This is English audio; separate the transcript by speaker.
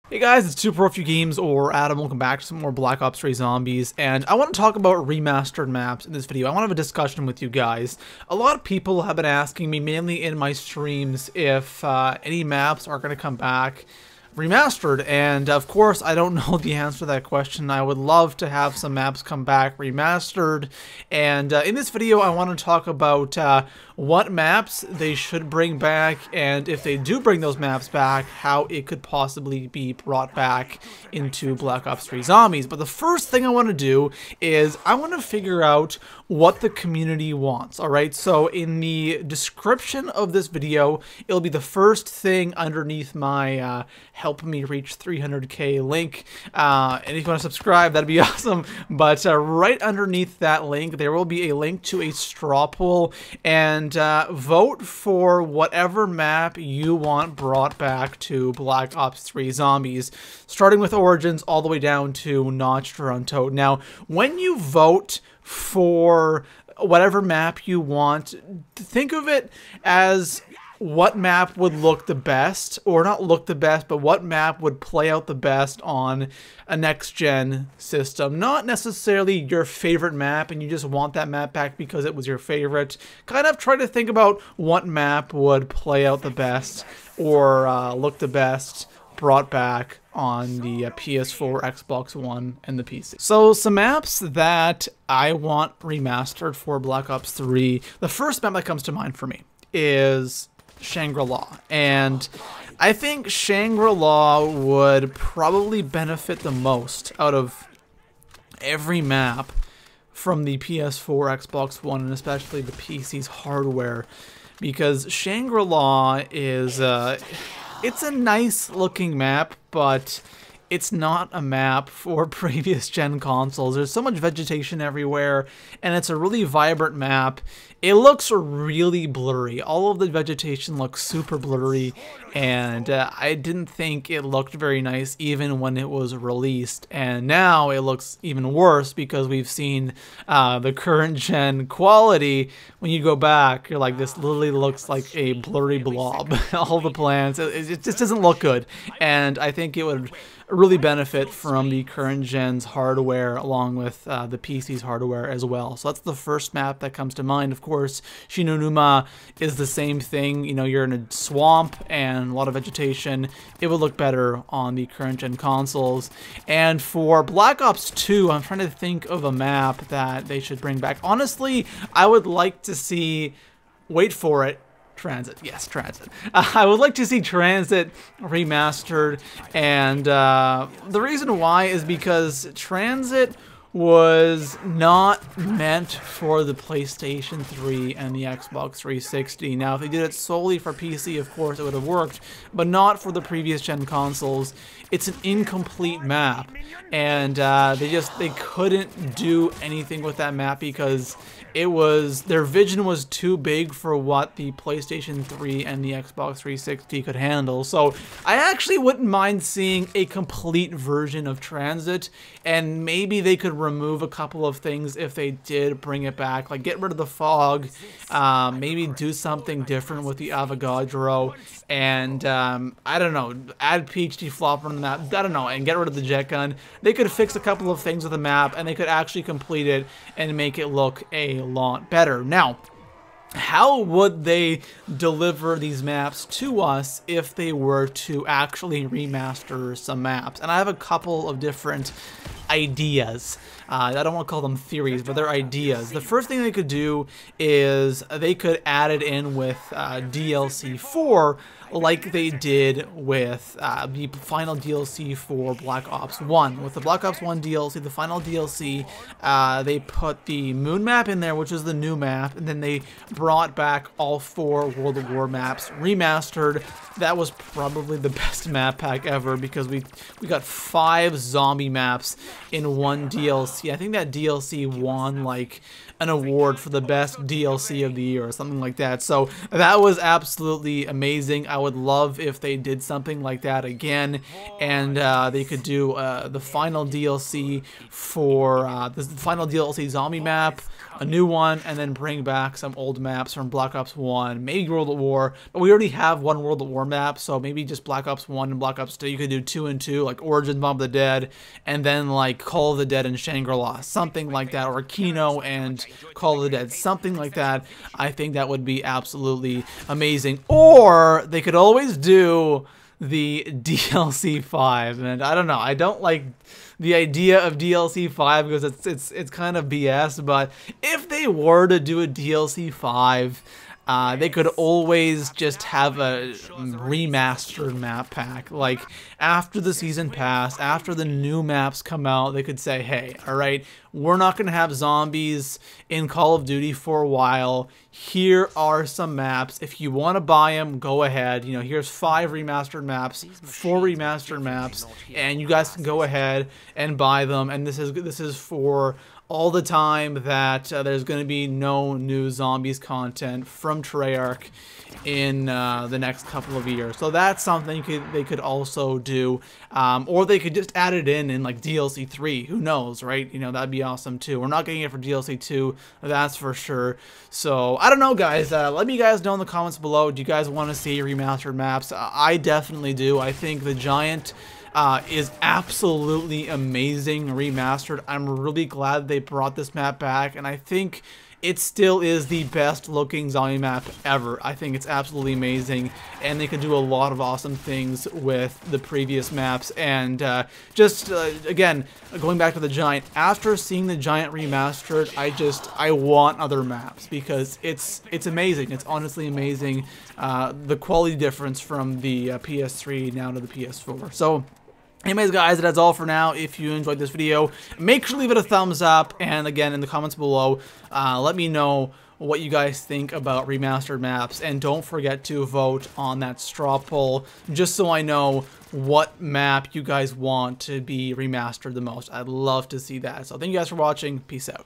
Speaker 1: Hey guys, it's ToProForuGames or Adam. Welcome back to some more Black Ops 3 Zombies, and I want to talk about remastered maps in this video. I want to have a discussion with you guys. A lot of people have been asking me, mainly in my streams, if any maps are going to come back remastered, and of course I don't know the answer to that question. I would love to have some maps come back remastered, and in this video I want to talk about what maps they should bring back, and if they do bring those maps back, how it could possibly be brought back into Black Ops 3 Zombies. But the first thing I want to do is I want to figure out what the community wants. Alright, so in the description of this video, it'll be the first thing underneath my help me reach 300k link, and if you want to subscribe, that'd be awesome. But right underneath that link there will be a link to a straw poll, and vote for whatever map you want brought back to Black Ops 3 Zombies, starting with Origins all the way down to Notched or Untold. Now, when you vote for whatever map you want, think of it as what map would look the best, or not look the best, but what map would play out the best on a next-gen system. Not necessarily your favorite map and you just want that map back because it was your favorite. Kind of try to think about what map would play out the best or look the best brought back on the PS4, Xbox One, and the PC. So some maps that I want remastered for Black Ops 3. The first map that comes to mind for me is Shangri-La, and I think Shangri-La would probably benefit the most out of every map from the PS4, Xbox One, and especially the PC's hardware, because Shangri-La is it's a nice looking map, but it's not a map for previous gen consoles. There's so much vegetation everywhere, and it's a really vibrant map. It looks really blurry. All of the vegetation looks super blurry, and I didn't think it looked very nice even when it was released. And now it looks even worse because we've seen the current gen quality. When you go back, you're like, this literally looks like a blurry blob. All the plants, it just doesn't look good. And I think it would really benefit from the current gen's hardware along with the PC's hardware as well. So that's the first map that comes to mind. Of course, Shinonuma is the same thing. You know, you're in a swamp and a lot of vegetation. It would look better on the current gen consoles. And for Black Ops 2, I'm trying to think of a map that they should bring back. Honestly, I would like to see, wait for it, Transit. Yes, Transit. I would like to see Transit remastered, and the reason why is because Transit was not meant for the PlayStation 3 and the Xbox 360. Now, if they did it solely for PC, of course, it would have worked, but not for the previous gen consoles. It's an incomplete map, and they couldn't do anything with that map because their vision was too big for what the PlayStation 3 and the Xbox 360 could handle. So I actually wouldn't mind seeing a complete version of Transit, and maybe they could remove a couple of things if they did bring it back, like get rid of the fog, maybe do something different with the Avogadro, and I don't know, add PhD flopper on the map, I don't know, and get rid of the jet gun. They could fix a couple of things with the map, and they could actually complete it and make it look a lot better. Now, how would they deliver these maps to us if they were to actually remaster some maps? And I have a couple of different ideas. I don't want to call them theories, but they're ideas. The first thing they could do is they could add it in with DLC 4, like they did with the final DLC for Black Ops 1. With the Black Ops 1 DLC, the final DLC, they put the moon map in there, which is the new map, and then they brought back all 4 World at War maps remastered. That was probably the best map pack ever because we got 5 zombie maps in one DLC. I think that DLC won like an award for the best DLC of the year or something like that. So that was absolutely amazing. I would love if they did something like that again, and they could do the final DLC for the final DLC zombie map, a new one, and then bring back some old maps from Black Ops 1, maybe World at War, but we already have one World at War map, so maybe just Black Ops 1 and Black Ops 2. You could do 2 and 2, like Origin, Bomb of the Dead, and then like Call of the Dead and Shangri-La, something like that, or Kino and Call of the Dead, something like that. I think that would be absolutely amazing. Or they could always do the DLC 5, and I don't know, I don't like the idea of DLC 5 because it's kind of BS, but if they were to do a DLC 5, they could always just have a remastered map pack. Like, after the season pass, after the new maps come out, they could say, hey, alright, we're not going to have zombies in Call of Duty for a while. Here are some maps. If you want to buy them, go ahead. You know, here's 5 remastered maps, 4 remastered maps, and you guys can go ahead and buy them. And this is for all the time that there's going to be no new zombies content from Treyarch in the next couple of years. So that's something they could also do, or they could just add it in like DLC 3. Who knows, right? You know, that'd be awesome too. We're not getting it for DLC 2, that's for sure. So I don't know, guys. Let me guys know in the comments below. Do you guys want to see remastered maps? I definitely do. I think the Giant is absolutely amazing remastered. I'm really glad they brought this map back, and I think it still is the best looking zombie map ever. I think it's absolutely amazing, and they can do a lot of awesome things with the previous maps. And again, going back to the Giant, after seeing the Giant remastered, I want other maps because it's amazing. It's honestly amazing, the quality difference from the PS3 now to the PS4. So anyways, guys, that's all for now. If you enjoyed this video, make sure to leave it a thumbs up. And again, in the comments below, let me know what you guys think about remastered maps. And don't forget to vote on that straw poll, just so I know what map you guys want to be remastered the most. I'd love to see that. So thank you guys for watching. Peace out.